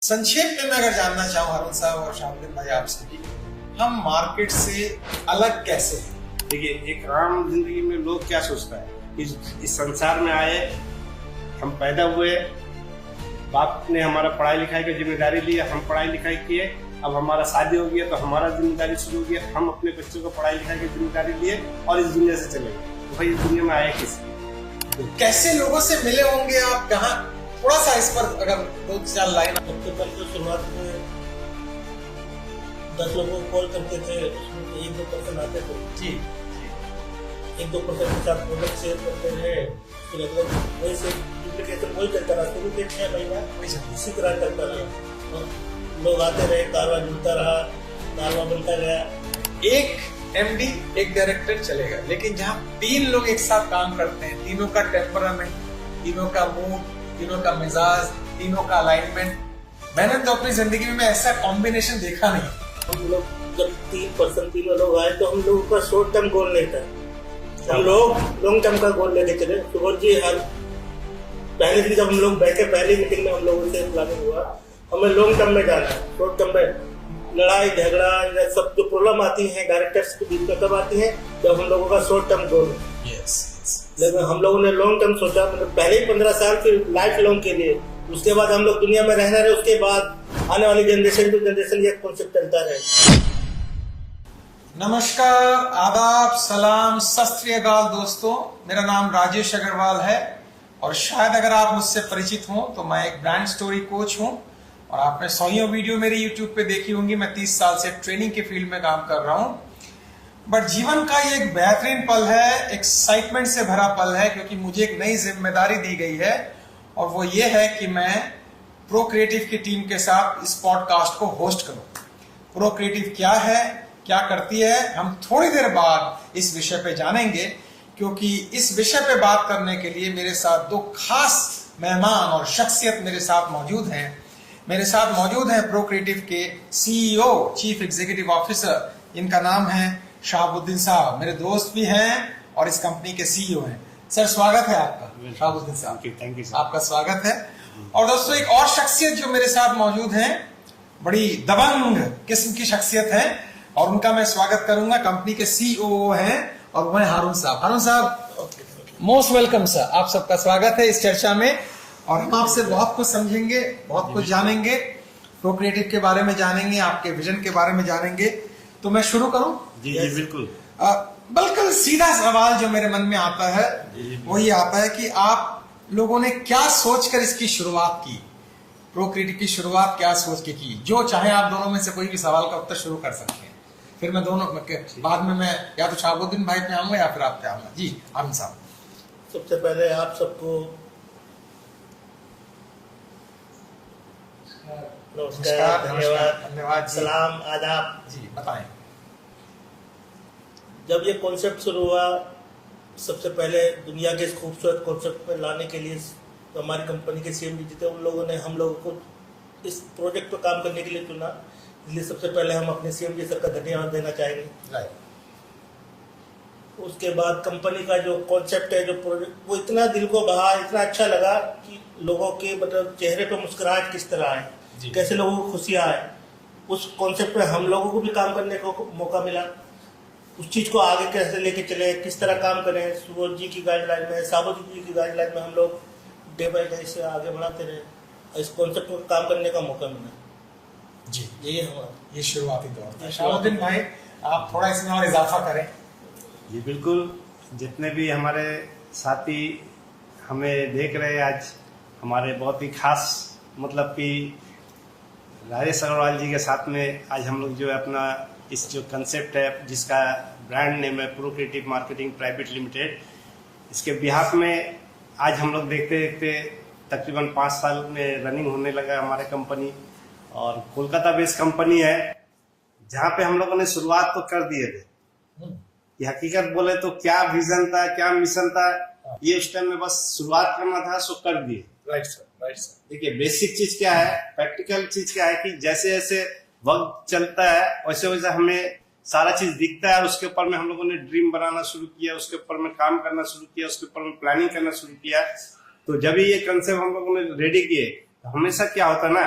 संक्षेप में मैं अगर जानना चाहूँ हारून साहब और शाहबुद्दीन भाई आपसे भी, हम मार्केट से अलग कैसे हैं? देखिए, एक आम जिंदगी में लोग क्या सोचता है, इस संसार में आए, हम पैदा हुए, बाप ने हमारा पढ़ाई लिखाई की जिम्मेदारी ली, हम पढ़ाई लिखाई किए, अब हमारा शादी हो गया तो हमारा जिम्मेदारी शुरू हो गया, हम अपने बच्चों को पढ़ाई लिखाई की जिम्मेदारी लिए और इस दुनिया से चले गए। तो भाई इस दुनिया में आए किस कैसे लोगों से मिले होंगे आप? कहाँ, थोड़ा सा इस पर अगर 2-4 लाइन। सबसे पहले तो शुरुआत में 10 लोगों को कॉल करते थे, उसमें 1-2% आते थे जी 1-2% के साथ प्रोडक्ट शेयर करते रहे। फिर अगले वही से डुप्लीकेशन वही चलता रहा, शुरू के 6 महीना इसी तरह चलता रहा और लोग आते रहे, कारवा जुड़ता रहा, कारवा बनता गया। एक एमडी एक डायरेक्टर चलेगा, लेकिन जहाँ 3 लोग एक साथ काम करते हैं, तीनों का टेम्परामेंट, तीनों का मूड, तीनों का मिजाज, तीनों का अलाइनमेंट, मैंने तो अपनी जिंदगी में ऐसा कॉम्बिनेशन देखा नहीं। हम लोग जब 3% तीनों लोग आए तो हम लोगों का शॉर्ट टर्म गोल नहीं था, हम लोग लॉन्ग टर्म का गोल लेके चले। सुबोध जी हर पहले दिन जब हम लोग बैठे, पहली मीटिंग में हम लोगों से प्लानिंग हुआ, हमें लॉन्ग टर्म में जाना है। शॉर्ट टर्म में लड़ाई झगड़ा या सब जो प्रॉब्लम आती है डायरेक्टर्स के बीच में कब आती है, जब हम लोगों का शॉर्ट टर्म गोल है। लेकिन हम लोगों ने लॉन्ग टर्म सोचा, मतलब पहले ही 15 साल फिर लाइफ लॉन्ग के लिए, उसके बाद हम लोग दुनिया में रहना रहे, उसके बाद आने वाली जनरेशन टू जनरेशन ये कॉन्सेप्ट चलता रहे। नमस्कार, आदाब, सलाम, सत श्री अकाल दोस्तों, मेरा नाम राजेश अग्रवाल है और शायद अगर आप मुझसे परिचित हो तो मैं एक ब्रांड स्टोरी कोच हूं और आपने 100 वीडियो मेरी YouTube पे देखी होंगी। मैं 30 साल से ट्रेनिंग के फील्ड में काम कर रहा हूं। बट जीवन का ये एक बेहतरीन पल है, एक्साइटमेंट से भरा पल है, क्योंकि मुझे एक नई जिम्मेदारी दी गई है और वो ये है कि मैं प्रो क्रिएटिव की टीम के साथ इस पॉडकास्ट को होस्ट करूं। प्रो क्रिएटिव क्या है, क्या करती है, हम थोड़ी देर बाद इस विषय पे जानेंगे, क्योंकि इस विषय पे बात करने के लिए मेरे साथ 2 खास मेहमान और शख्सियत मेरे साथ मौजूद हैं। मेरे साथ मौजूद हैं प्रो क्रिएटिव के सीईओ, चीफ एग्जीक्यूटिव ऑफिसर, इनका नाम है शाहबुद्दीन साहब, मेरे दोस्त भी हैं और इस कंपनी के सीईओ हैं। सर स्वागत है आपका। शाहबुद्दीन साहब, थैंक यू सर। आपका स्वागत है। और दोस्तों एक और शख्सियत जो मेरे साथ मौजूद हैं, बड़ी दबंग किस्म की शख्सियत है और उनका मैं स्वागत करूंगा। कंपनी के सीईओ हैं और वह हारून साहब। हारून साहब मोस्ट वेलकम सर, आप सबका स्वागत है इस चर्चा में और हम आपसे बहुत कुछ समझेंगे, बहुत कुछ जानेंगे, प्रो क्रिएटिव के बारे में जानेंगे, आपके विजन के बारे में जानेंगे। तो मैं शुरू करूं? जी बिल्कुल। बिल्कुल सीधा सवाल जो मेरे मन में आता है वो ये आता है कि आप लोगों ने क्या सोचकर इसकी शुरुआत की? प्रो क्रिएटिव की शुरुआत क्या सोच के की? जो चाहे आप दोनों में से कोई भी सवाल का उत्तर शुरू कर सकते हैं, फिर मैं दोनों बाद में मैं या तो शाहबुद्दीन भाई पे आऊंगा या फिर आप पे आऊंगा। जी हारून साहब। सबसे पहले आप सबको नमस्कार, धन्यवाद, सलाम, आदाब। जी बताएं। जब ये कॉन्सेप्ट शुरू हुआ, सबसे पहले दुनिया के इस खूबसूरत कॉन्सेप्ट में लाने के लिए तो हमारी कंपनी के सीएमडी जी थे, उन लोगों ने हम लोगों को इस प्रोजेक्ट पर काम करने के लिए चुना। इसलिए सबसे पहले हम अपने सीएमडी सर का धन्यवाद देना चाहेंगे। उसके बाद कंपनी का जो कॉन्सेप्ट है, जो प्रोजेक्ट, वो इतना दिल को भा, इतना अच्छा लगा कि लोगों के मतलब चेहरे पर मुस्कुराहट किस तरह आए, कैसे लोगों को खुशियाँ आए, उस कॉन्सेप्ट पे हम लोगों को भी काम करने को मौका मिला। उस चीज़ को आगे कैसे लेके चले, किस तरह काम करें, सुबोध जी की गाइडलाइन में, शाहबुद्दीन जी की गाइडलाइन में हम लोग डे बाई डे से आगे बढ़ाते रहे। इस कॉन्सेप्ट पर काम करने का मौका मिला। जी यही हमारा ये शुरुआती दौर था। शाहबुद्दीन भाई आप थोड़ा इसमें और इजाफा करें। जी बिल्कुल। जितने भी हमारे साथी हमें देख रहे हैं आज, हमारे बहुत ही खास, मतलब कि राजेश अग्रवाल जी के साथ में आज हम लोग जो है अपना इस जो कंसेप्ट है, जिसका ब्रांड नेम है pro creative marketing private limited, इसके बिहाफ में आज हम लोग देखते देखते तकरीबन 5 साल में रनिंग होने लगा हमारे कंपनी। और कोलकाता बेस्ड कंपनी है, जहाँ पे हम लोगों ने शुरुआत तो कर दिए थे। ये हकीकत बोले तो क्या विजन था, क्या मिशन था, ये उस टाइम में बस शुरुआत करना था, सो कर दिए। Right sir, right sir. देखिए बेसिक चीज क्या है, प्रैक्टिकल चीज क्या है कि जैसे जैसे वक्त चलता है वैसे वैसे हमें सारा चीज दिखता है। उसके ऊपर में हम लोगों ने ड्रीम बनाना शुरू किया, उसके ऊपर में काम करना शुरू किया, उसके ऊपर में प्लानिंग करना शुरू किया। तो जब ये कंसेप्ट हम लोगों ने रेडी किए, तो हमेशा क्या होता ना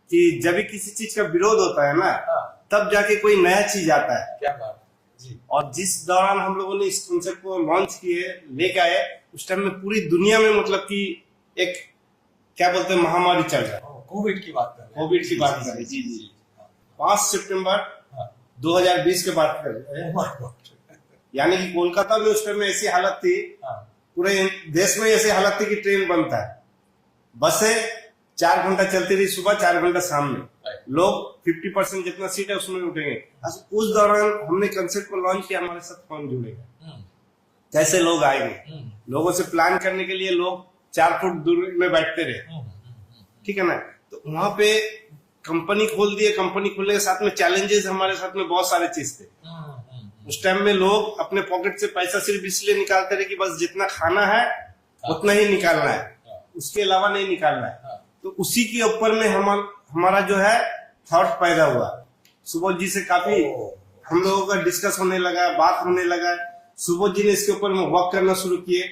कि जब भी किसी चीज का विरोध होता है ना, हाँ। तब जाके कोई नया चीज आता है। क्या बात जी। और जिस दौरान हम लोगों ने इस कॉन्सेप्ट को लॉन्च किए, लेके आए, उस टाइम में पूरी दुनिया में मतलब कि एक क्या बोलते हैं महामारी चल रहा है, कोविड की बात कर रहे हैं। कोविड की बात कर रहे हैं। जी जी 5 सितंबर 2020 के बात कर रहे हैं। Oh my God। यानी कि कोलकाता में उस टाइम में ऐसी हालत थी, हाँ। पूरे देश में ऐसी हालत थी कि ट्रेन बंद था, बसें 4 घंटा चलती रही, सुबह 4 घंटा शाम में। लोग 50% जितना सीट है उसमें उठेंगे। उस दौरान हमने कंसेप्ट को लॉन्च किया, हमारे साथ कौन जुड़ेगा, कैसे लोग आएंगे। लोगों से प्लान करने के लिए लोग 4 फुट दूर में बैठते रहे, ठीक है ना। तो वहां पे कंपनी खोल दिए, कंपनी खुलने के साथ में चैलेंजेस हमारे साथ में बहुत सारे चीज थे। उस टाइम में लोग अपने पॉकेट से पैसा सिर्फ इसलिए निकालते रहे कि बस जितना खाना है उतना ही निकालना है, उसके अलावा नहीं निकालना है। तो उसी के ऊपर में हमारा जो है थॉट पैदा हुआ। सुबोध जी से काफी हम लोगों का डिस्कस होने लगा, बात होने लगा। सुबोध जी ने इसके ऊपर में वर्क करना शुरू किए।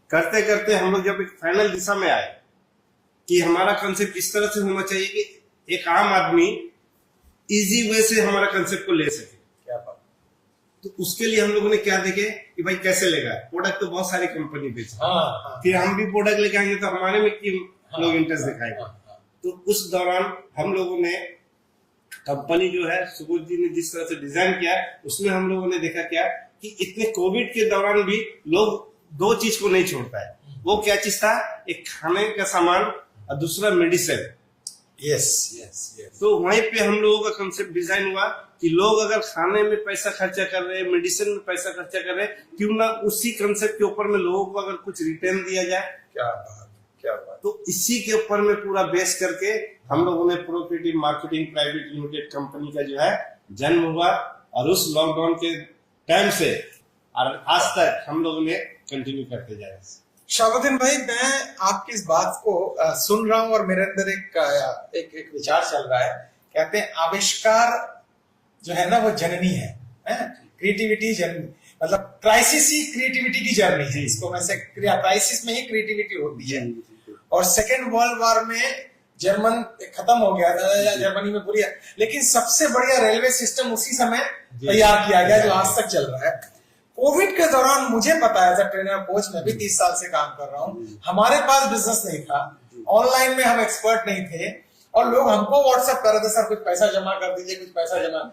करते करते हम लोग जब एक फाइनल दिशा में आए कि हमारा कंसेप्ट इस तरह से होना चाहिए कि एक आम आदमी इजी वे से हमारा कंसेप्ट को ले सके। क्या बात। तो उसके लिए हम लोगों ने क्या देखे कि भाई कैसे लेगा। प्रोडक्ट तो बहुत सारी कंपनी बेच, फिर हम भी प्रोडक्ट लेके आएंगे तो हमारे में क्यों लोग इंटरेस्ट दिखाएंगे। तो उस दौरान हम लोगों ने कंपनी जो है सुबोध जी ने जिस तरह से डिजाइन किया, उसमें हम लोगों ने देखा क्या कि इतने कोविड के दौरान भी लोग 2 चीज को नहीं छोड़ता है। वो क्या चीज था, एक खाने का सामान और दूसरा मेडिसिन। Yes yes yes. तो वहीं पे हम लोगों का कंसेप्ट डिजाइन हुआ कि लोग अगर खाने में पैसा खर्चा कर रहे हैं, मेडिसिन में पैसा खर्चा कर रहे हैं, क्यों ना उसी कंसेप्ट के ऊपर में लोगों को अगर कुछ रिटर्न दिया जाए। क्या बात, क्या बात। तो इसी के ऊपर में पूरा बेस करके हम लोगों ने प्रोक्रिएटिव मार्केटिंग प्राइवेट लिमिटेड कंपनी का जो है जन्म हुआ। और उस लॉकडाउन के टाइम से और आज तक हम लोगों ने कंटिन्यू करते जा रहे हैं। शाहबुद्दीन भाई, मैं आपकी इस बात को सुन रहा हूँ और मेरे अंदर एक विचार चल रहा है। कहते हैं आविष्कार जो है ना वो जननी है, क्रिएटिविटी जननी, मतलब क्राइसिस ही क्रिएटिविटी की जर्नी है। इसको मैं से क्राइसिस में ही क्रिएटिविटी होती है। और सेकेंड वर्ल्ड वॉर में जर्मन खत्म हो गया था, जर्मनी में पूरी, लेकिन सबसे बढ़िया रेलवे सिस्टम उसी समय तैयार किया गया जो आज तक चल रहा है। कोविड के दौरान मुझे पता है, एज अ ट्रेनर कोच मैं भी 30 साल से काम कर रहा हूँ, हमारे पास बिजनेस नहीं था, ऑनलाइन में हम एक्सपर्ट नहीं थे और लोग हमको व्हाट्सएप कर रहे थे, सर कुछ पैसा जमा कर दीजिए, कुछ पैसा जमा।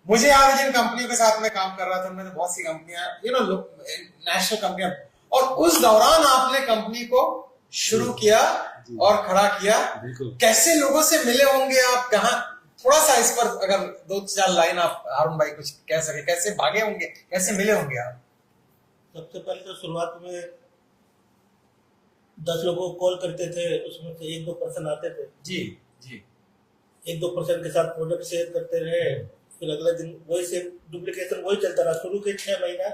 मुझे आज जिन कंपनियों के साथ में काम कर रहा था उनमें बहुत सी कंपनियां नेशनल कंपनियां, और उस दौरान आपने कंपनी को शुरू किया और खड़ा किया। कैसे लोगों से मिले होंगे आप, कहाँ, थोड़ा सा इस पर अगर 2-4 लाइन आप हारून भाई कुछ कह सके, कैसे भागे होंगे, कैसे मिले होंगे आप? सबसे पहले तो शुरुआत में 10 लोगों को कॉल करते थे, उसमें से 1-2% आते थे। जी जी। 1-2% के साथ प्रोडक्ट शेयर करते रहे, फिर अगले दिन वही से डुप्लीकेशन वही चलता रहा। शुरू के 6 महीना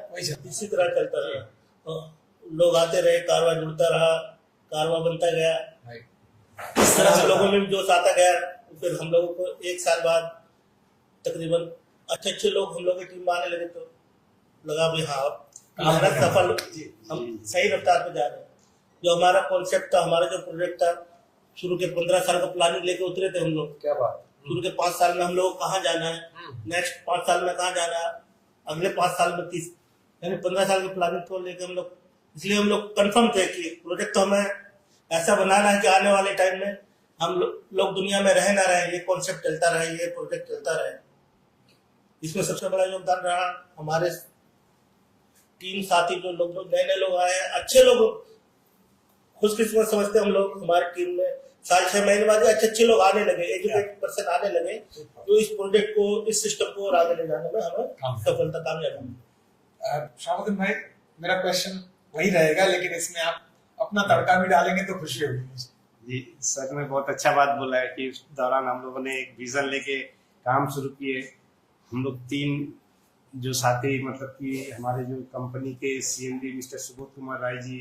इसी तरह चलता रहा। लोग आते रहे, कारवा जुड़ता रहा, कारवा बनता गया। इस तरह हम लोगों में भी जोश आता गया। फिर हम लोगों को 1 साल बाद तकरीबन अच्छे लोग हम लोग की टीम में आने लगे, तो लगा भी हाँ हमारा सफल, हम सही रफ्तार पे जा रहे हैं। जो हमारा कॉन्सेप्ट था, हमारा जो प्रोजेक्ट था, शुरू के 15 साल का प्लानिंग लेके उतरे थे हम लोग। क्या बात। शुरू के 5 साल में हम लोग कहाँ जाना है, नेक्स्ट 5 साल में कहाँ जाना है, अगले 5 साल में 30, यानी 15 साल की प्लानिंग को लेके हम लोग, इसलिए हम लोग कंफर्म थे कि प्रोजेक्ट तो हमें ऐसा बनाना है कि आने वाले टाइम में हम लोग दुनिया में रहे ना रहे, ये कॉन्सेप्ट चलता रहे, ये प्रोजेक्ट चलता रहे। इसमें सबसे बड़ा योगदान रहा हमारे टीम साथी, जो लोग नए लोग आए हैं, अच्छे लोग, खुशकिस्मत समझते हम लोग। हमारी टीम में 6 महीने बाद अच्छे लोग आने लगे, एजुकेटेड पर्सन आने लगे, जो इस प्रोजेक्ट को, इस सिस्टम को आगे ले जाने में हमें सफलता कामयाब हुई। शाहबुद्दीन भाई, मेरा क्वेश्चन वही रहेगा, लेकिन इसमें आप अपना तड़का भी डालेंगे तो खुशी होगी मुझे। जी, सर ने बहुत अच्छा बात बोला है कि उस दौरान हम लोगों ने एक विजन लेके काम शुरू किए। हम लोग 3 जो साथी, मतलब कि हमारे जो कंपनी के CMD मिस्टर सुबोध कुमार राय जी,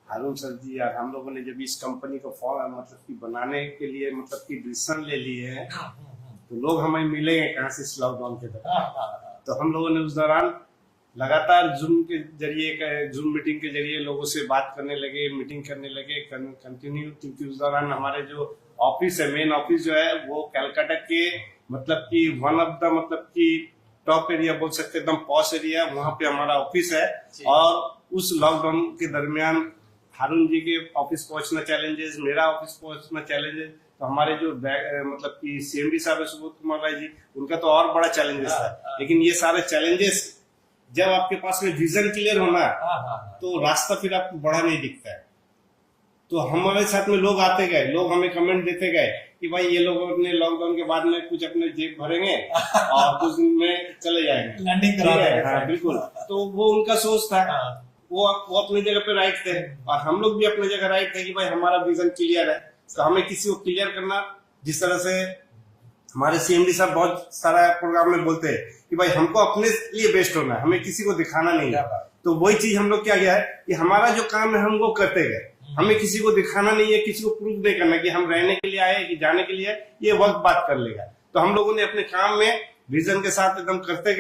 हारून सर जी, और हम लोगों ने जब इस कंपनी को मतलब कि बनाने के लिए मतलब कि डिसीजन ले लिए हैं, तो लोग हमें मिलेंगे कहाँ से इस लॉकडाउन के दौरान। तो हम लोगों ने उस दौरान लगातार जूम के जरिए, जूम मीटिंग के जरिए लोगों से बात करने लगे, मीटिंग करने लगे कंटिन्यू, क्योंकि उस दौरान हमारे जो ऑफिस है, मेन ऑफिस जो है वो कलकत्ता के मतलब कि वन ऑफ द मतलब कि टॉप एरिया बोल सकते हैं, एकदम पॉश एरिया, वहां पे हमारा ऑफिस है। और उस लॉकडाउन के दरमियान हारून जी के ऑफिस पहुंचना चैलेंजेस, मेरा ऑफिस पहुंचना चैलेंजेस, तो हमारे जो मतलब कि सीएमडी साहब है सुबोध कुमार राय जी, उनका तो और बड़ा चैलेंजेस था। लेकिन ये सारे चैलेंजेस, जब आपके पास में विजन क्लियर होना तो रास्ता फिर आपको बड़ा नहीं दिखता है। तो हमारे साथ में लोग आते गए, लोग हमें कमेंट देते गए कि भाई ये लोग अपने लॉकडाउन के बाद में कुछ अपने जेब भरेंगे और कुछ दिन में चले जाएंगे, लैंडिंग करा देंगे। हाँ बिल्कुल। तो वो उनका सोच था, वो अपनी जगह पे राइट थे और हम लोग भी अपनी जगह राइट थे कि भाई हमारा विजन क्लियर है, तो हमें किसी को क्लियर करना। जिस तरह से हमारे सीएमडी साहब बहुत सारा प्रोग्राम में बोलते हैं कि भाई हमको अपने लिए बेस्ट होना है, हमें किसी को दिखाना नहीं है। तो वही चीज हम लोग क्या गया है कि हमारा जो काम है हम वो करते गए, हमें किसी को दिखाना नहीं है, किसी को प्रूव नहीं करना कि हम रहने के लिए आए कि जाने के लिए, ये वक्त बात कर लेगा। तो हम लोगों ने अपने काम में विजन के साथ एकदम करते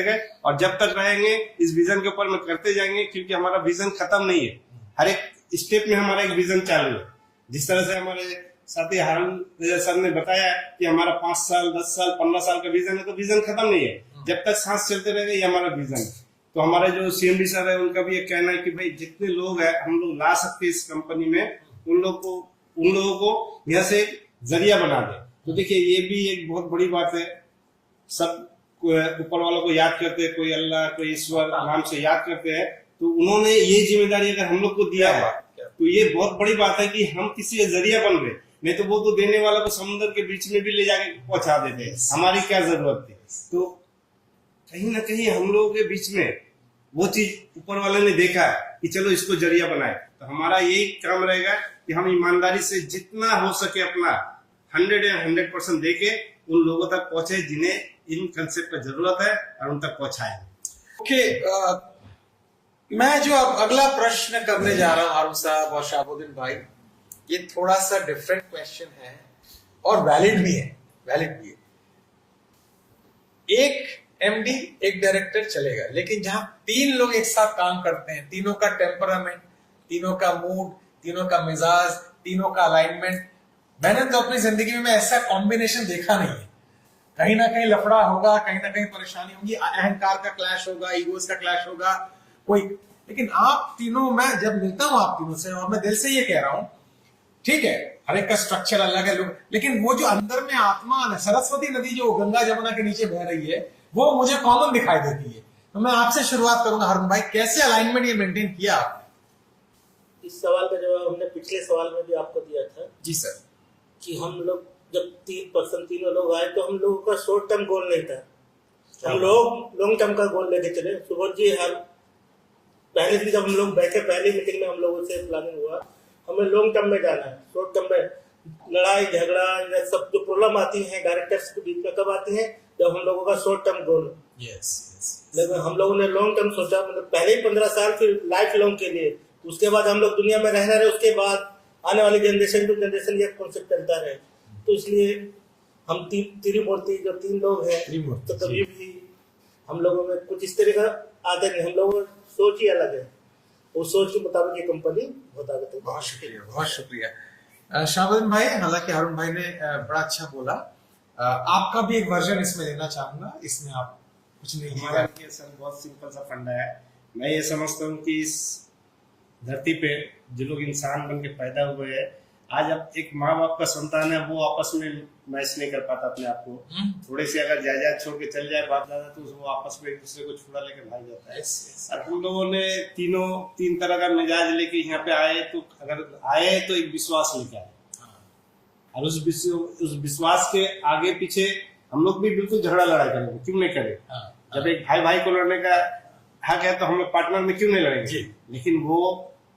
गए और जब तक रहेंगे इस विजन के ऊपर में करते जाएंगे, क्योंकि हमारा विजन खत्म नहीं है, हर एक स्टेप में हमारा एक विजन चालू है। जिस तरह से हमारे साथी हारून सर ने बताया कि हमारा 5 साल 10 साल 15 साल का विजन है, तो विजन खत्म नहीं है, जब तक सांस चलते रहेगा ये हमारा विजन है। तो हमारे जो सीएमडी सर है उनका भी ये कहना है कि भाई जितने लोग हैं हम लोग ला सकते हैं इस कंपनी में, उन लोगों को यहाँ से जरिया बना दे। तो देखिए ये भी एक बहुत बड़ी बात है, सब ऊपर वालों को याद करते हैं, कोई अल्लाह कोई ईश्वर नाम से याद करते हैं, तो उन्होंने ये जिम्मेदारी अगर हम लोग को दिया है तो ये बहुत बड़ी बात है कि हम किसी का जरिया बन गए। नहीं तो वो तो देने वाला को समुद्र के बीच में भी ले जाके पहुंचा देते हैं, हमारी क्या जरूरत थी। तो कहीं ना कहीं हम लोगों के बीच में वो चीज ऊपर वाले ने देखा कि चलो इसको जरिया बनाए। तो हमारा यही काम रहेगा कि हम ईमानदारी से जितना हो सके अपना 100% दे के उन लोगों तक पहुंचे जिन्हें इन कंसेप्ट का जरूरत है और उन तक पहुंचाए। ओके, मैं जो अब अगला प्रश्न करने जा रहा हूं हारून साहब और शाहबुद्दीन भाई, ये थोड़ा सा डिफरेंट क्वेश्चन है और वैलिड भी है। एक एमडी एक डायरेक्टर चलेगा, लेकिन जहां 3 लोग एक साथ काम करते हैं, तीनों का टेम्परामेंट, तीनों का मूड, तीनों का मिजाज, तीनों का अलाइनमेंट, मैंने तो अपनी जिंदगी में ऐसा कॉम्बिनेशन देखा नहीं है। कहीं ना कहीं लफड़ा होगा, कहीं ना कहीं परेशानी होगी, अहंकार का क्लैश होगा, ईगोस का क्लैश होगा कोई। लेकिन आप तीनों, मैं जब मिलता हूं आप तीनों से और मैं दिल से ये कह रहा हूं, ठीक है हर एक का स्ट्रक्चर अलग है लोग, लेकिन वो जो अंदर में आत्मा, सरस्वती नदी जो गंगा जमुना के नीचे बह रही है वो मुझे कॉमन दिखाई देती है। तो मैं आपसे शुरुआत करूंगा हारून भाई, कैसे अलाइनमेंट ये मेंटेन किया आपने? इस सवाल का जवाब हमने पिछले सवाल में भी आपको दिया था। जी सर। कि हम लोग जब 3% तीनों लोग आए तो हम लोगों का शॉर्ट टर्म गोल नहीं था, हम लोग लॉन्ग टर्म का गोल लेके चले। सुबोध जी हर पहले दिन जब हम लोग बैठे, पहली मीटिंग में हम लोगों से प्लानिंग हुआ, हमें लॉन्ग टर्म में जाना है। शॉर्ट टर्म में लड़ाई झगड़ा या सब जो प्रॉब्लम आती है डायरेक्टर्स के बीच में कब आती है, जब हम लोगों का शॉर्ट टर्म गोल। लेकिन हम लोगों ने लॉन्ग टर्म सोचा, मतलब पहले ही 15 साल फिर लाइफ लॉन्ग के लिए, उसके बाद हम लोग दुनिया में रहना रहे, उसके बाद आने वाली जनरेशन टू जनरेशन ये कॉन्सेप्ट चलता रहे। तो इसलिए हम त्रिमूर्ति जो 3 लोग हैं, तो कभी भी हम लोगों में कुछ इस तरह का आता नहीं, हम लोगों की सोच ही अलग है, उस सोच के मुताबिक ये कंपनी बहुत आगे तक। बहुत शुक्रिया शाहबुद्दीन भाई। हालांकि हारून भाई ने बड़ा अच्छा बोला, आपका भी एक वर्जन इसमें लेना चाहूंगा, इसमें आप कुछ नहीं हमारा ये सर बहुत सिंपल सा फंडा है। मैं ये समझता हूँ कि इस धरती पे जो लोग इंसान बन के पैदा हुए हैं, आज अब एक माँ बाप का संतान है, वो आपस में मैच नहीं कर पाता अपने आप को। थोड़ी सी अगर जायदाद छोड़ के चल जाए बाप दादा, तो वो आपस में एक दूसरे को छुड़ा लेके भाग जाता है। और हम लोगों ने 3 तरह का मिजाज लेके यहाँ पे आए, तो अगर आए तो एक विश्वास लेके आए, और उस विश्वास के आगे पीछे हम लोग भी बिल्कुल झगड़ा लड़ाई करेंगे, क्यों नहीं करें। जब एक भाई भाई को लड़ने का हक है तो हम लोग पार्टनर में क्यों नहीं लड़ेंगे। लेकिन वो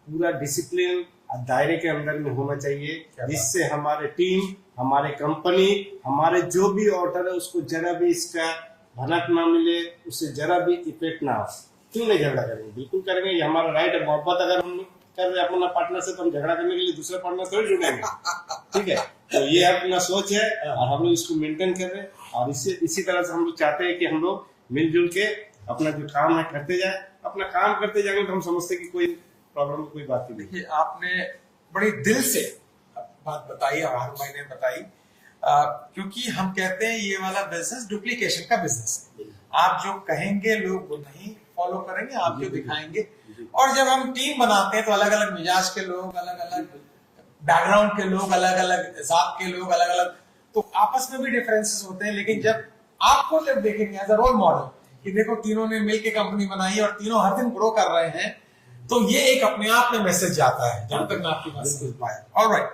पूरा डिसिप्लिन दायरे के अंदर में होना चाहिए, जिससे हमारे टीम, हमारे कंपनी, हमारे जो भी ऑर्डर है उसको जरा भी इसका भनक ना मिले, उससे जरा भी इफेक्ट ना हो। क्यों नहीं झगड़ा करेंगे, बिल्कुल करेंगे, ये हमारा राइट है। मोहब्बत अगर हम कर रहे अपना पार्टनर से, तो हम झगड़ा करने के लिए दूसरे पार्टनर से जुड़ेंगे, ठीक है। तो ये अपना सोच है और हम लोग इसको मेंटेन कर रहे हैं, और इसी तरह से हम लोग चाहते हैं कि हम लोग मिलजुल के अपना जो काम है करते जाए। अपना काम करते जाएंगे तो हम समझते कि कोई प्रॉब्लम कोई बात ही नहीं। आपने बड़ी दिल से बात बताई और हारून भाई ने बताई, क्योंकि हम कहते हैं ये वाला बिजनेस डुप्लीकेशन का बिजनेस है। आप जो कहेंगे लोग वो नहीं फॉलो करेंगे, आप जो दिखाएंगे। और जब हम टीम बनाते हैं तो अलग अलग मिजाज के लोग, अलग अलग बैकग्राउंड के लोग, अलग अलग जात के लोग, अलग अलग, तो आपस में भी डिफरेंसेस होते हैं। लेकिन जब आपको जब देखेंगे एज अ रोल मॉडल कि देखो तीनों ने मिलकर कंपनी बनाई और तीनों हर दिन ग्रो कर रहे हैं, तो ये एक अपने आप में मैसेज जाता है, जहां तक मैं आपकी बात समझ पाया। ऑलराइट,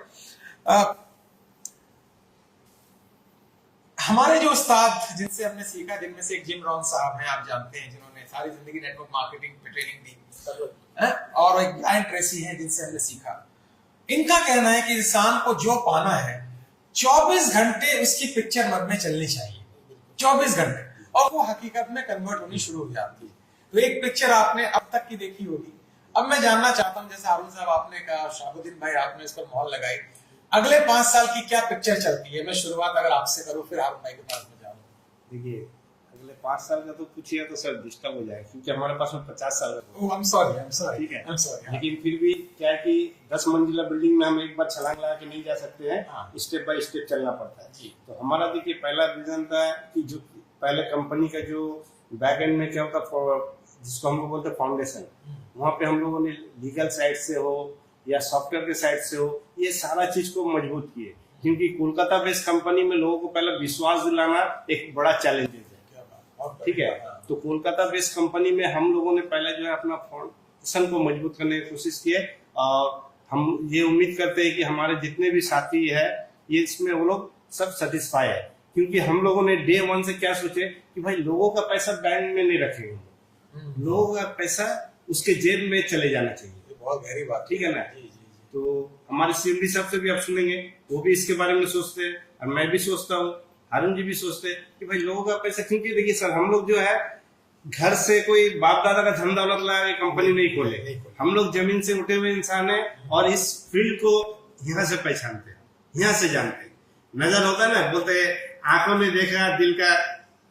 हमारे जो उस्ताद जिनसे हमने सीखा, जिनमें से एक जिम रॉन साहब हैं, आप जानते हैं, जिन्होंने सारी जिंदगी नेटवर्क मार्केटिंग पे ट्रेनिंग दी, और एक ब्रायन ट्रेसी है जिनसे हमने सीखा। इनका कहना है कि इंसान को जो पाना है 24 घंटे उसकी पिक्चर मन में चलनी चाहिए, 24 घंटे, और वो हकीकत में कन्वर्ट होनी शुरू हो जाती है। तो एक पिक्चर आपने अब तक की देखी होगी। अब मैं जानना चाहता हूं, जैसे हारून साहब आपने कहा, शाहबुद्दीन भाई आपने इस पर मोहर लगाई, अगले 5 साल की क्या पिक्चर चलती है? मैं शुरुआत अगर आपसे करूं, फिर हारून भाई के पास में जाऊं। देखिए, अगले 5 साल का तो पूछिए तो सर डिस्टर्ब हो जाएगा, क्योंकि हमारे पास में 50 साल का। ओह, आई एम सॉरी, ठीक है, आई एम सॉरी। लेकिन फिर भी क्या है कि 10 मंजिला बिल्डिंग में हम एक बार छलांग लगा के नहीं जा सकते हैं, हाँ। स्टेप बाय स्टेप चलना पड़ता है जी। तो हमारा देखिए पहला विजन था कि जो पहले कंपनी का जो बैक एंड में क्या होता, जिसको हम लोग बोलते हैं फाउंडेशन, वहाँ पे हम लोगों ने लीगल साइड से हो या सॉफ्टवेयर के साइड से हो, ये सारा चीज को मजबूत किए। क्योंकि कोलकाता बेस्ड कंपनी में लोगों को पहले विश्वास दिलाना एक बड़ा चैलेंज है, ठीक है। तो कोलकाता बेस्ड कंपनी में हम लोगों ने पहले जो है अपना फाउंडेशन को मजबूत करने की कोशिश की है, और हम ये उम्मीद करते हैं कि हमारे जितने भी साथी है ये इसमें वो लोग सब सेटिस्फाई है। क्योंकि हम लोगों ने डे 1 से क्या सोचे कि भाई लोगों का पैसा बैंक में नहीं रखेंगे, लोगों का पैसा उसके जेब में चले जाना चाहिए। बहुत गहरी बात, ठीक है ना। तो हमारे सीएमडी साहब से भी आप सुनेंगे, वो भी इसके बारे में सोचते हैं, और मैं भी सोचता हूँ, हारून जी भी सोचते हैं कि भाई लोगों का पैसा, क्योंकि देखिए सर, हम लोग जो है घर से कोई बाप दादा का धन दौलत लगा कंपनी नहीं खोले, हम लोग जमीन से उठे हुए इंसान है, और इस फील्ड को यहाँ से पहचानते हैं, यहाँ से जानते हैं। नजर होता है ना, बोलते आंखों ने देखा दिल का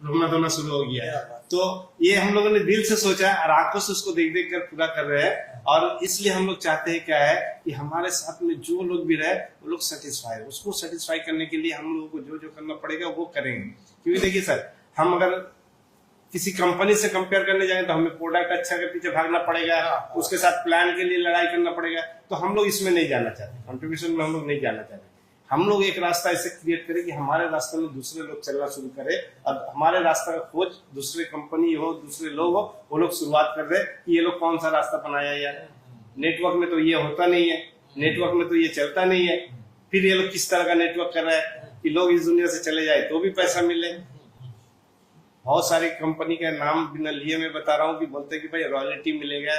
रोना धोना शुरू हो गया। तो ये हम लोगों ने दिल से सोचा और आंखों से उसको देख देख कर पूरा कर रहे हैं। और इसलिए हम लोग चाहते हैं क्या है कि हमारे साथ में जो लोग भी रहे वो लोग सेटिस्फाई, उसको सेटिस्फाई करने के लिए हम लोगों को जो जो करना पड़ेगा वो करेंगे। क्योंकि देखिए सर, हम अगर किसी कंपनी से कंपेयर करने जाए तो हमें प्रोडक्ट अच्छा के पीछे भागना पड़ेगा, उसके साथ प्लान के लिए लड़ाई करना पड़ेगा। तो हम लोग इसमें नहीं जाना चाहते, कंट्रीब्यूशन में हम लोग नहीं जाना चाहते। हम लोग एक रास्ता ऐसे क्रिएट करें कि हमारे रास्ते में दूसरे लोग चलना शुरू करें, और हमारे रास्ता का खोज दूसरे कंपनी हो, दूसरे लोग हो, वो लोग शुरुआत कर रहे कि ये लोग कौन सा रास्ता बनाया यार, नेटवर्क में तो ये होता नहीं है, नेटवर्क में तो ये चलता नहीं है, फिर ये लोग किस तरह का नेटवर्क कर रहा है कि लोग इस दुनिया से चले जाए तो भी पैसा मिले। बहुत सारी कंपनी का नाम बिना लिए मैं बता रहा हूँ कि बोलते कि भाई रॉयल्टी मिलेगा,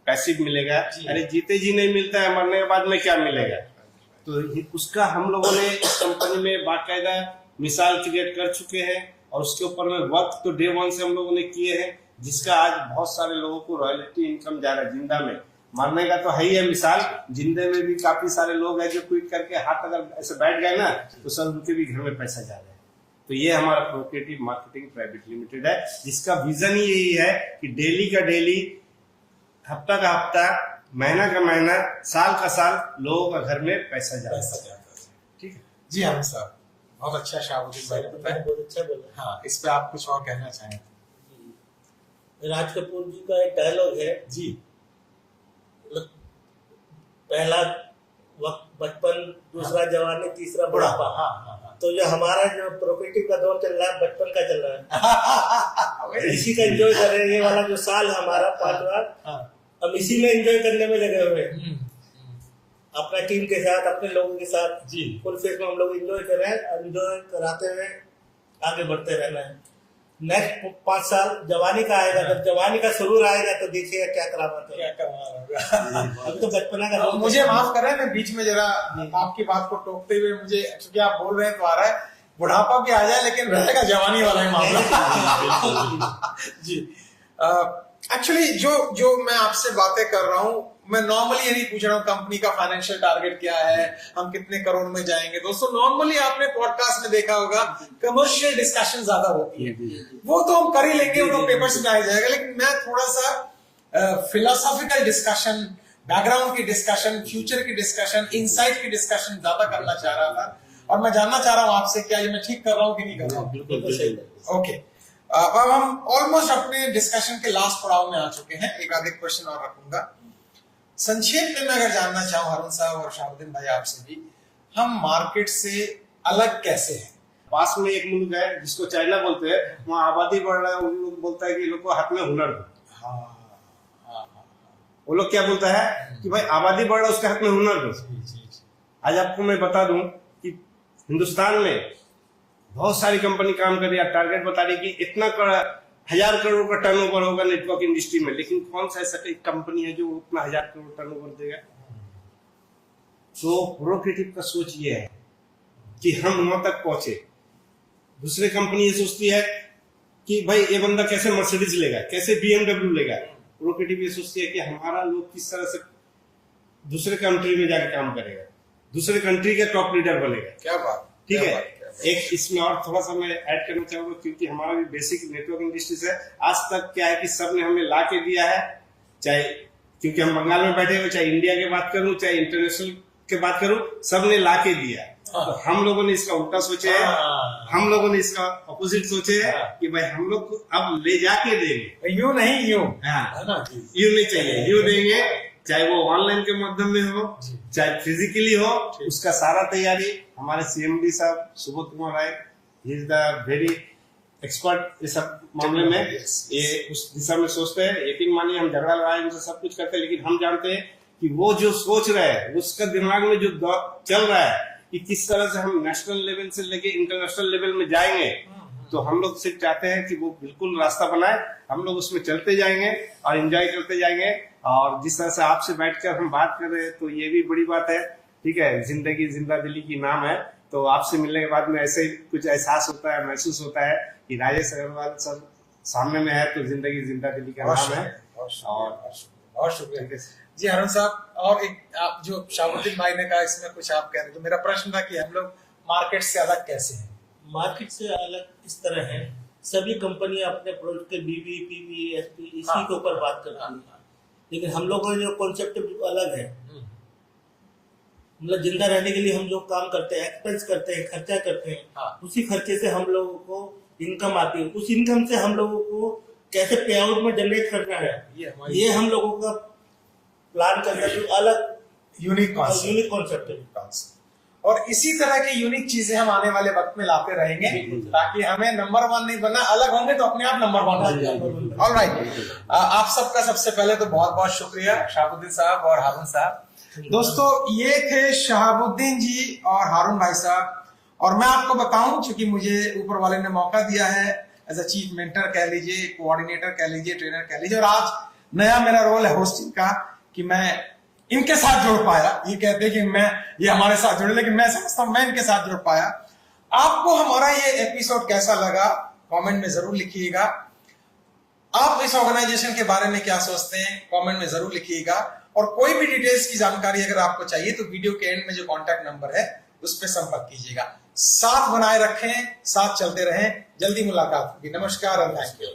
पैसिव मिलेगा। अरे जीते जी नहीं मिलता है, मरने के बाद में क्या मिलेगा? तो उसका हम लोगों ने इस कंपनी में बाकायदा मिसाल क्रिएट कर चुके हैं, और उसके ऊपर में वर्क तो डे 1 से हम लोगों ने किए हैं, जिसका आज बहुत सारे लोगों को रॉयल्टी इनकम जा रहा है। जिंदा में, मरने का तो है ही है मिसाल, जिंदे में भी काफी सारे लोग हैं जो क्विट करके हाथ अगर ऐसे बैठ गए ना तो सब उनके भी घर में पैसा जा रहा है। तो ये हमारा प्रोक्रिएटिव मार्केटिंग प्राइवेट लिमिटेड है, जिसका विजन ही यही है कि डेली का डेली, हफ्ता का हफ्ता, महीना का महीना, साल का साल लोगों का घर में पैसा जाता है। ठीक है जी हाँ साहब, बहुत अच्छा शाहबुद्दीन भाई ने बताया, बहुत अच्छा बोला। हाँ, इस पे आप कुछ और कहना चाहें? राज कपूर जी का एक डायलॉग है जी, पहला वक्त बचपन, दूसरा जवानी, तीसरा बुढ़ापा। हाँ हाँ हाँ। तो जो हमारा जो प्रोफेटिव का दौर चल रहा है, बचपन का चल रहा है, इसी का एंजॉय कर रहे हैं। ये वाला जो साल है हमारा 5वां, हम इसी में एंजॉय करने में लगे हुए हैं, अपना टीम के साथ, अपने लोगों के साथ जी, फुल फेस में हम लोग एंजॉय कर रहे हैं। एंजॉय कराते हुए आगे बढ़ते रहना है। नेक्स्ट 5 साल जवानी का आएगा, जब जवानी का सुरूर आएगा तो देखिएगा क्या करामात है, क्या कमाल होगा। अब तो बचपना का मुझे माफ करें, मैं बीच में जरा आपकी बात को टोकते हुए, मुझे क्योंकि आप बोल रहे हैं तो आ रहा है, बुढ़ापा भी आ जाए लेकिन रहेगा जवानी वाला ही मामला। जी, एक्चुअली जो मैं आपसे बातें कर रहा हूँ, मैं नॉर्मली ये नहीं पूछ रहा हूँ कंपनी का फाइनेंशियल टारगेट क्या है, हम कितने करोड़ में जाएंगे। दोस्तों, नॉर्मली आपने पॉडकास्ट में देखा होगा कमर्शियल डिस्कशन ज्यादा होती है, वो तो हम कर ही लेंगे, वो तो पेपर से आ जाएगा। लेकिन मैं थोड़ा सा फिलोसॉफिकल डिस्कशन बैकग्राउंड की डिस्कशन, फ्यूचर की डिस्कशन, इनसाइट की डिस्कशन ज्यादा करना चाह रहा था। और मैं जानना चाह रहा हूं आपसे, क्या ये मैं ठीक कर रहा हूं कि नहीं कर रहा हूं? बिल्कुल सही है। ओके, अब हम ऑलमोस्ट अपने डिस्कशन के लास्ट पड़ाव में आ चुके हैं। एक आधे क्वेश्चन और रखूंगा। संक्षेप में मैं अगर जानना चाहूं हारून साहब और शहाबुद्दीन भाई आपसे भी, हम मार्केट से अलग कैसे हैं? पास में एक मुल्क है जिसको चाइना बोलते हैं, वहाँ आबादी बढ़ रहा है, वो लोग बोलता है कि लोग को हाथ में हुनर दो। वो लोग क्या बोलता है कि भाई आबादी बढ़ रहा है, उसके हाथ में हुनर दो। आज आपको मैं बता दूं कि हिंदुस्तान में बहुत सारी कंपनी काम कर रही है, टारगेट बता रही कि इतना 1000 करोड़ का टर्नओवर होगा नेटवर्क इंडस्ट्री में, लेकिन कौन सा ऐसा एक कंपनी है जो उतना 1000 करोड़ टर्नओवर देगा? तो प्रोक्रिएटिव का सोच ये है कि हम वहां तक पहुंचे। दूसरी कंपनी ये सोचती है कि भाई ये बंदा कैसे मर्सिडीज लेगा, कैसे BMW लेगा। प्रोक्रिएटिव ये सोचती है कि हमारा लोग किस तरह से दूसरे कंट्री में जाकर काम करेगा, दूसरे कंट्री के टॉप लीडर बनेगा। क्या बात, ठीक है। एक इसमें और थोड़ा सा मैं ऐड करना चाहूंगा, क्योंकि हमारा भी बेसिक नेटवर्क इंडस्ट्री से आज तक क्या है कि सब ने हमें ला के दिया है, चाहे क्योंकि हम बंगाल में बैठे हुए, चाहे इंडिया की बात करूं चाहे इंटरनेशनल की बात करूं, सब ने ला के दिया है। तो हम लोगों ने इसका उल्टा सोचे है, हम लोगों ने इसका अपोजिट सोचे है कि भाई हम लोग अब ले जाके देंगे, यूं नहीं यूं। यूं नहीं चाहिए, यूं देंगे, चाहे वो ऑनलाइन के माध्यम में हो चाहे फिजिकली हो, उसका सारा तैयारी हमारे CMD साहब Subodh Kumar Rai, he is the very expert इस सब मामले में, ये उस दिशा में सोचते हैं। यकीन मानिए हम झगड़ा लड़ाई उनसे सब कुछ करते हैं, लेकिन हम जानते हैं कि वो जो सोच रहे हैं, उसका दिमाग में जो चल रहा है कि किस तरह से हम नेशनल लेवल से लेके इंटरनेशनल लेवल में जाएंगे, तो हम लोग सिर्फ चाहते हैं कि वो बिल्कुल रास्ता बनाए, हम लोग उसमें चलते जाएंगे और एंजॉय करते जाएंगे। और जिस तरह से आपसे बैठकर हम बात कर रहे हैं, तो ये भी बड़ी बात है। ठीक है, जिंदगी जिंदा दिली की नाम है, तो आपसे मिलने के बाद में ऐसे ही कुछ एहसास होता है, महसूस होता है कि राजेश अग्रवाल सर सामने में है, तो जिंदगी जिंदा दिली का नाम है। और शुक्रिया जी हारून साहब। और एक आप जो शहाबुद्दीन भाई ने कहा, इसमें कुछ आप कह रहे, तो मेरा प्रश्न था कि हम लोग मार्केट से अलग कैसे हैं? मार्केट से अलग इस तरह है, सभी कंपनी अपने प्रोडक्ट के BB, PV, SP इसी के ऊपर बात करती है, लेकिन हम लोगों का जो कॉन्सेप्ट अलग है। मतलब जिंदा रहने के लिए हम लोग काम करते हैं, एक्सपेंस करते हैं, खर्चा करते हैं, उसी खर्चे से हम लोगों को इनकम आती है। उस इनकम से हम लोगों को कैसे पे आउट में जनरेट करना है, ये हम लोगों का प्लान करना जो अलग यूनिक कॉन्सेप्ट है। और इसी तरह की यूनिक चीजें हम आने वाले वक्त में लाते रहेंगे, ताकि हमें नंबर 1 नहीं बनना, अलग होंगे तो अपने आप नंबर 1 बन जाएंगे। ऑलराइट, आप सबका सबसे पहले तो बहुत बहुत शुक्रिया शहाबुद्दीन साहब और हारून साहब। दोस्तों, ये थे शहाबुद्दीन जी और हारून भाई साहब। और मैं आपको बताऊं, चूंकि मुझे ऊपर वाले ने मौका दिया है एज अ चीफ मेंटर कह लीजिए, कोऑर्डिनेटर कह लीजिए, ट्रेनर कह लीजिए, और आज नया मेरा रोल है होस्टिंग का, कि मैं इनके साथ जुड़ पाया। ये कहते हैं कि ये हमारे साथ जुड़े, लेकिन मैं समझता हूं मैं इनके साथ जुड़ पाया। आपको हमारा ये एपिसोड कैसा लगा कमेंट में जरूर लिखिएगा। आप इस ऑर्गेनाइजेशन के बारे में क्या सोचते हैं कमेंट में जरूर लिखिएगा। और कोई भी डिटेल्स की जानकारी अगर आपको चाहिए तो वीडियो के एंड में जो कॉन्टैक्ट नंबर है उस पर संपर्क कीजिएगा। साथ बनाए रखें, साथ चलते रहें। जल्दी मुलाकात होगी। नमस्कार और थैंक यू।